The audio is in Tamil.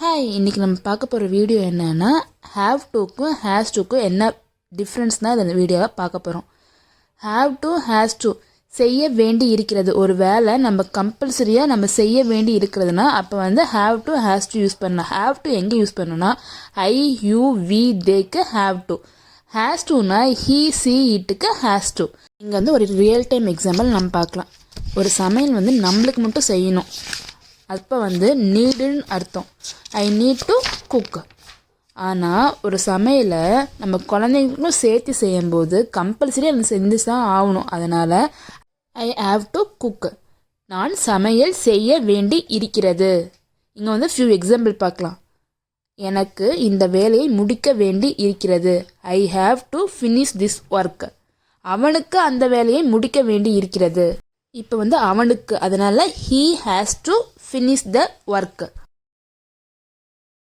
ஹாய், இன்றைக்கி நம்ம பார்க்க போகிற வீடியோ என்னென்னா ஹாவ் டுக்கும் ஹேஸ் டுக்கும் என்ன டிஃப்ரென்ஸ் தான் இந்த வீடியோவை பார்க்க போகிறோம். ஹாவ் டு ஹேஸ் டு செய்ய வேண்டி இருக்கிறது. ஒரு வேலை நம்ம கம்பல்சரியாக நம்ம செய்ய வேண்டி இருக்கிறதுனா அப்போ வந்து have to has to use பண்ணலாம். ஹாவ் டு எங்கே யூஸ் பண்ணணும்னா ஐ யூ வி தேக்கு ஹாவ் டு. ஹேஸ் டுனா ஹீ சி இட்டுக்கு ஹேஸ் டு. இங்கே வந்து ஒரு ரியல் டைம் எக்ஸாம்பிள் நம்ம பார்க்கலாம். ஒரு சமையல் வந்து நம்மளுக்கு மட்டும் செய்யணும், அப்போ வந்து நீடுன்னு அர்த்தம். I need to cook. ஆனால் ஒரு சமையலை நம்ம குழந்தைங்களுக்கும் சேர்த்து செய்யும்போது கம்பல்சரி அதை செஞ்சு தான் ஆகணும். அதனால் ஐ ஹாவ் டு குக். நான் சமையல் செய்ய வேண்டி இருக்கிறது. இங்கே வந்து ஃபியூ எக்ஸாம்பிள் பார்க்கலாம். எனக்கு இந்த வேலையை முடிக்க வேண்டி இருக்கிறது. I have to finish this work. அவனுக்கு அந்த வேலையை முடிக்க வேண்டி இருக்கிறது. இப்போ வந்து அவனுக்கு, அதனால் he has to finish the work.